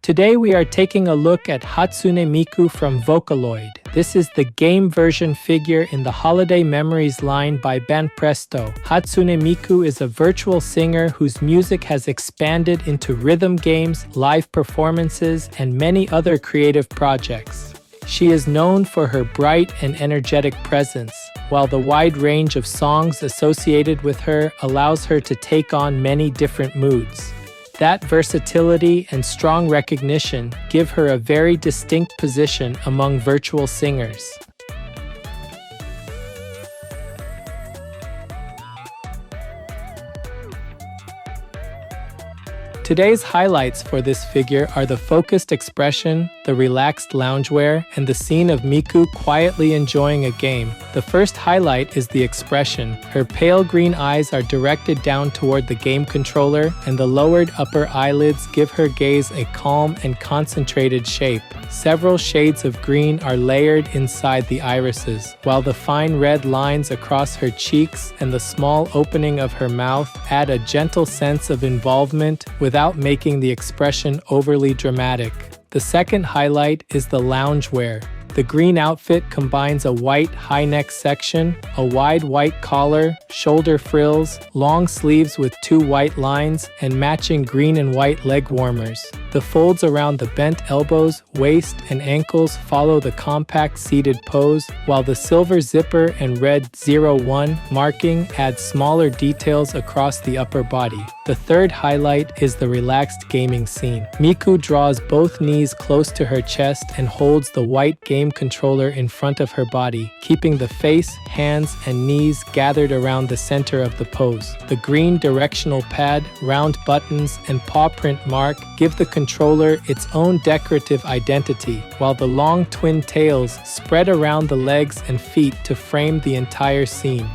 Today we are taking a look at Hatsune Miku from VOCALOID. This is the game version figure in the Holiday Memories line by Banpresto. Hatsune Miku is a virtual singer whose music has expanded into rhythm games, live performances, and many other creative projects. She is known for her bright and energetic presence, while the wide range of songs associated with her allows her to take on many different moods. That versatility and strong recognition give her a very distinct position among virtual singers. Today's highlights for this figure are the focused expression, the relaxed loungewear, and the scene of Miku quietly enjoying a game. The first highlight is the expression. Her pale green eyes are directed down toward the game controller, and the lowered upper eyelids give her gaze a calm and concentrated shape. Several shades of green are layered inside the irises, while the fine red lines across her cheeks and the small opening of her mouth add a gentle sense of involvement without making the expression overly dramatic. The second highlight is the loungewear. The green outfit combines a white high-neck section, a wide white collar, shoulder frills, long sleeves with two white lines, and matching green and white leg warmers. The folds around the bent elbows, waist, and ankles follow the compact seated pose, while the silver zipper and red 01 marking add smaller details across the upper body. The third highlight is the relaxed gaming scene. Miku draws both knees close to her chest and holds the white game controller in front of her body, keeping the face, hands, and knees gathered around the center of the pose. The green directional pad, round buttons, and paw print mark give the controller its own decorative identity, while the long twin tails spread around the legs and feet to frame the entire scene.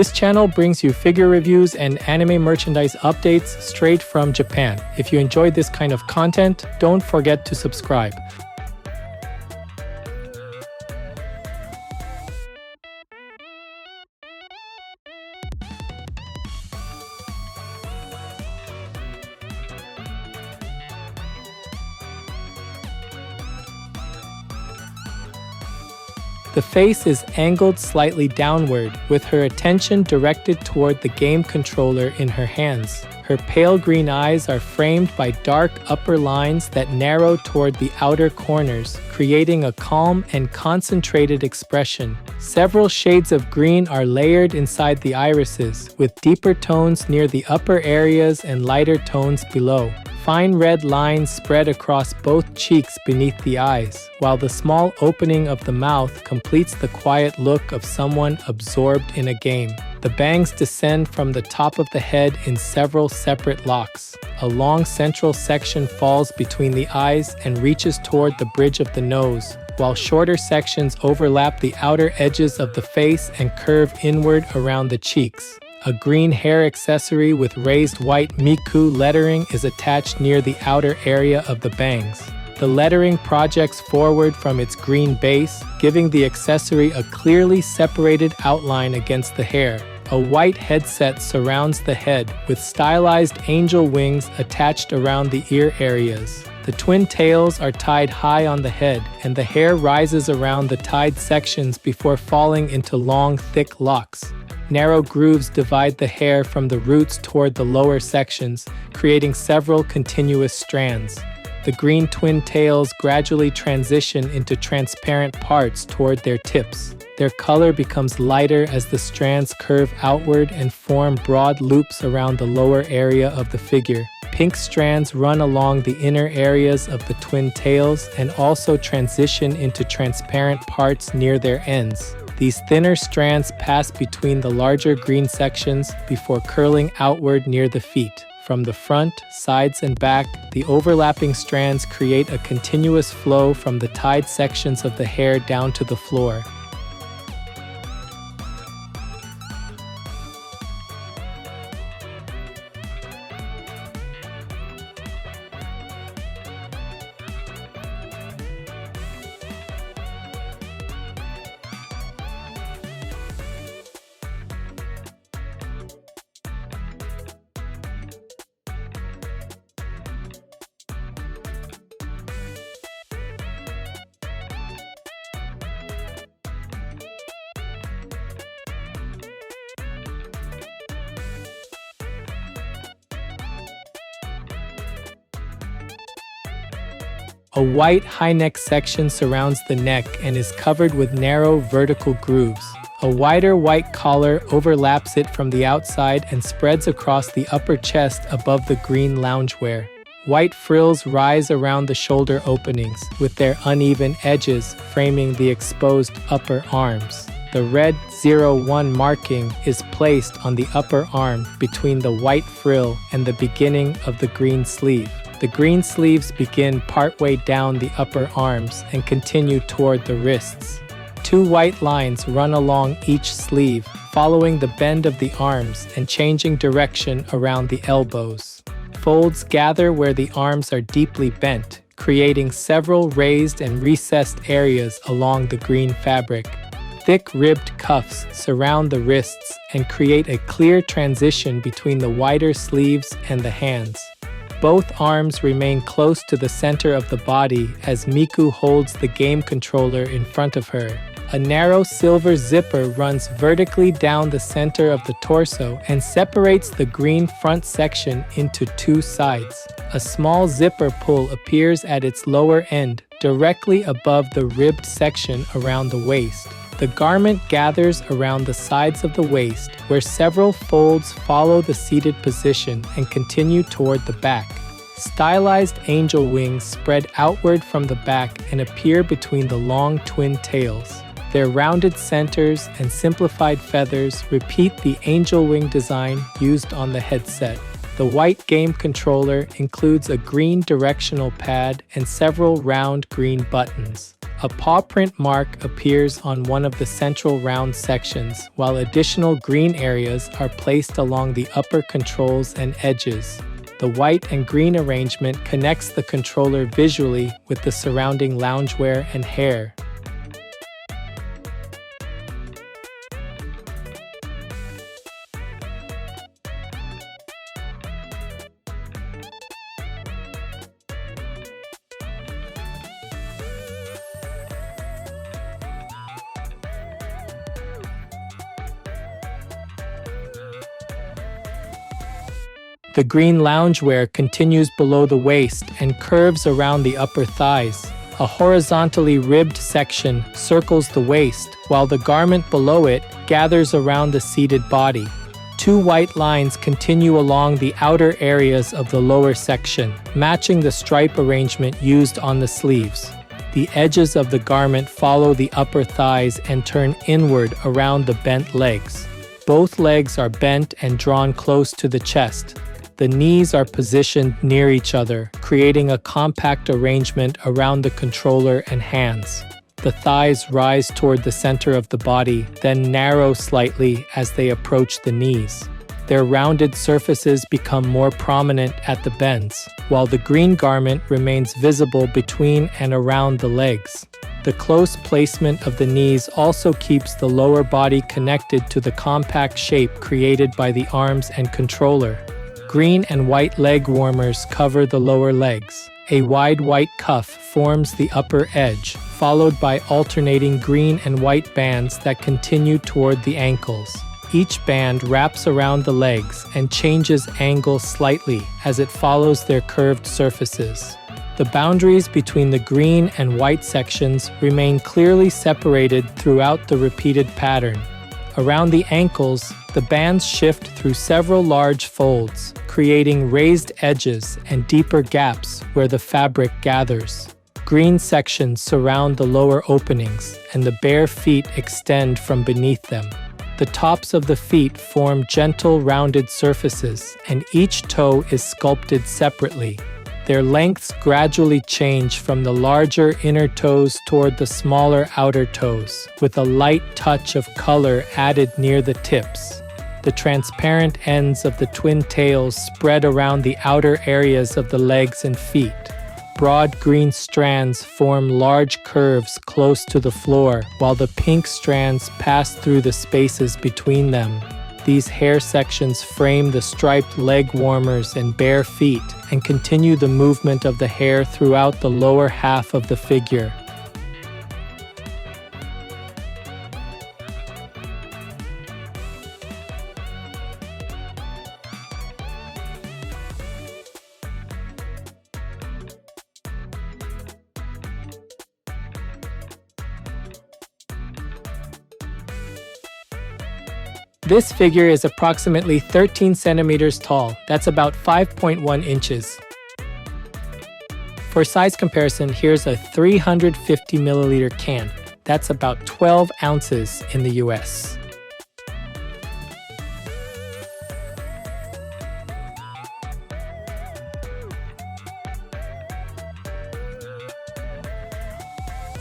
This channel brings you figure reviews and anime merchandise updates straight from Japan. If you enjoyed this kind of content, don't forget to subscribe. The face is angled slightly downward, with her attention directed toward the game controller in her hands. Her pale green eyes are framed by dark upper lines that narrow toward the outer corners, creating a calm and concentrated expression. Several shades of green are layered inside the irises, with deeper tones near the upper areas and lighter tones below. Fine red lines spread across both cheeks beneath the eyes, while the small opening of the mouth completes the quiet look of someone absorbed in a game. The bangs descend from the top of the head in several separate locks. A long central section falls between the eyes and reaches toward the bridge of the nose, while shorter sections overlap the outer edges of the face and curve inward around the cheeks. A green hair accessory with raised white Miku lettering is attached near the outer area of the bangs. The lettering projects forward from its green base, giving the accessory a clearly separated outline against the hair. A white headset surrounds the head, with stylized angel wings attached around the ear areas. The twin tails are tied high on the head, and the hair rises around the tied sections before falling into long, thick locks. Narrow grooves divide the hair from the roots toward the lower sections, creating several continuous strands. The green twin tails gradually transition into transparent parts toward their tips. Their color becomes lighter as the strands curve outward and form broad loops around the lower area of the figure. Pink strands run along the inner areas of the twin tails and also transition into transparent parts near their ends. These thinner strands pass between the larger green sections before curling outward near the feet. From the front, sides, and back, the overlapping strands create a continuous flow from the tied sections of the hair down to the floor. A white high-neck section surrounds the neck and is covered with narrow vertical grooves. A wider white collar overlaps it from the outside and spreads across the upper chest above the green loungewear. White frills rise around the shoulder openings, with their uneven edges framing the exposed upper arms. The red 01 marking is placed on the upper arm between the white frill and the beginning of the green sleeve. The green sleeves begin partway down the upper arms and continue toward the wrists. Two white lines run along each sleeve, following the bend of the arms and changing direction around the elbows. Folds gather where the arms are deeply bent, creating several raised and recessed areas along the green fabric. Thick ribbed cuffs surround the wrists and create a clear transition between the wider sleeves and the hands. Both arms remain close to the center of the body as Miku holds the game controller in front of her. A narrow silver zipper runs vertically down the center of the torso and separates the green front section into two sides. A small zipper pull appears at its lower end, directly above the ribbed section around the waist. The garment gathers around the sides of the waist, where several folds follow the seated position and continue toward the back. Stylized angel wings spread outward from the back and appear between the long twin tails. Their rounded centers and simplified feathers repeat the angel wing design used on the headset. The white game controller includes a green directional pad and several round green buttons. A paw print mark appears on one of the central round sections, while additional green areas are placed along the upper controls and edges. The white and green arrangement connects the controller visually with the surrounding loungewear and hair. The green loungewear continues below the waist and curves around the upper thighs. A horizontally ribbed section circles the waist, while the garment below it gathers around the seated body. Two white lines continue along the outer areas of the lower section, matching the stripe arrangement used on the sleeves. The edges of the garment follow the upper thighs and turn inward around the bent legs. Both legs are bent and drawn close to the chest. The knees are positioned near each other, creating a compact arrangement around the controller and hands. The thighs rise toward the center of the body, then narrow slightly as they approach the knees. Their rounded surfaces become more prominent at the bends, while the green garment remains visible between and around the legs. The close placement of the knees also keeps the lower body connected to the compact shape created by the arms and controller. Green and white leg warmers cover the lower legs. A wide white cuff forms the upper edge, followed by alternating green and white bands that continue toward the ankles. Each band wraps around the legs and changes angle slightly as it follows their curved surfaces. The boundaries between the green and white sections remain clearly separated throughout the repeated pattern. Around the ankles, the bands shift through several large folds, creating raised edges and deeper gaps where the fabric gathers. Green sections surround the lower openings, and the bare feet extend from beneath them. The tops of the feet form gentle, rounded surfaces, and each toe is sculpted separately. Their lengths gradually change from the larger inner toes toward the smaller outer toes, with a light touch of color added near the tips. The transparent ends of the twin tails spread around the outer areas of the legs and feet. Broad green strands form large curves close to the floor, while the pink strands pass through the spaces between them. These hair sections frame the striped leg warmers and bare feet and continue the movement of the hair throughout the lower half of the figure. This figure is approximately 13 centimeters tall. That's about 5.1 inches. For size comparison, here's a 350 milliliter can. That's about 12 ounces in the US.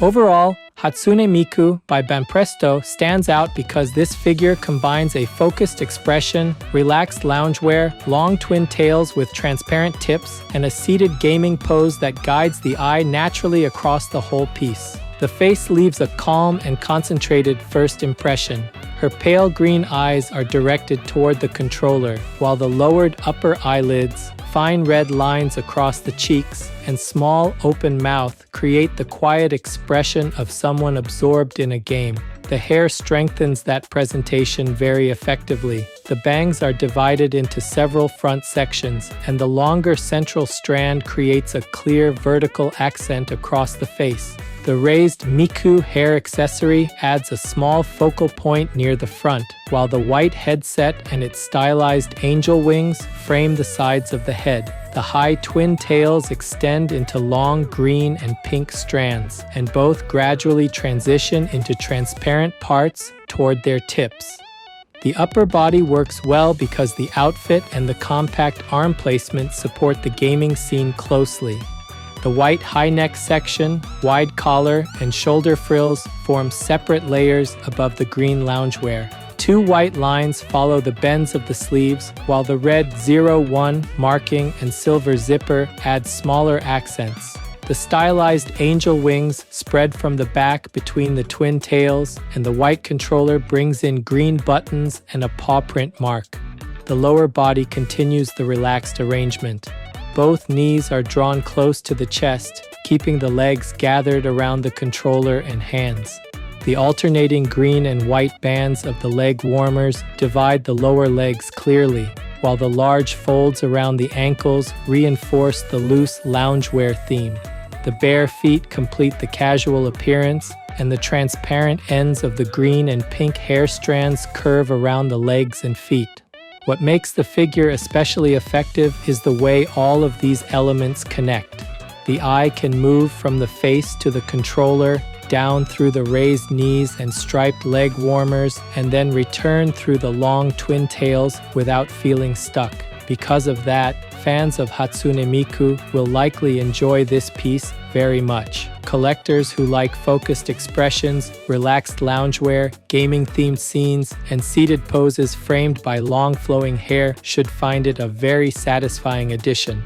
Overall, Hatsune Miku by Banpresto stands out because this figure combines a focused expression, relaxed loungewear, long twin tails with transparent tips, and a seated gaming pose that guides the eye naturally across the whole piece. The face leaves a calm and concentrated first impression. Her pale green eyes are directed toward the controller, while the lowered upper eyelids, fine red lines across the cheeks, and small open mouth create the quiet expression of someone absorbed in a game. The hair strengthens that presentation very effectively. The bangs are divided into several front sections, and the longer central strand creates a clear vertical accent across the face. The raised Miku hair accessory adds a small focal point near the front, while the white headset and its stylized angel wings frame the sides of the head. The high twin tails extend into long green and pink strands, and both gradually transition into transparent parts toward their tips. The upper body works well because the outfit and the compact arm placement support the gaming scene closely. The white high neck section, wide collar, and shoulder frills form separate layers above the green loungewear. Two white lines follow the bends of the sleeves, while the red 01 marking and silver zipper add smaller accents. The stylized angel wings spread from the back between the twin tails, and the white controller brings in green buttons and a paw print mark. The lower body continues the relaxed arrangement. Both knees are drawn close to the chest, keeping the legs gathered around the controller and hands. The alternating green and white bands of the leg warmers divide the lower legs clearly, while the large folds around the ankles reinforce the loose loungewear theme. The bare feet complete the casual appearance, and the transparent ends of the green and pink hair strands curve around the legs and feet. What makes the figure especially effective is the way all of these elements connect. The eye can move from the face to the controller, down through the raised knees and striped leg warmers, and then return through the long twin tails without feeling stuck. Because of that, fans of Hatsune Miku will likely enjoy this piece very much. Collectors who like focused expressions, relaxed loungewear, gaming-themed scenes, and seated poses framed by long flowing hair should find it a very satisfying addition.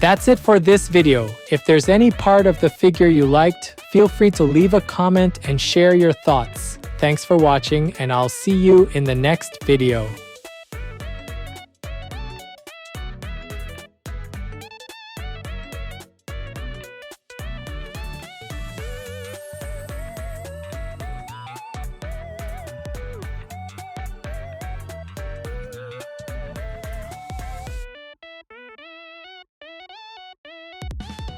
That's it for this video. If there's any part of the figure you liked, feel free to leave a comment and share your thoughts. Thanks for watching, and I'll see you in the next video.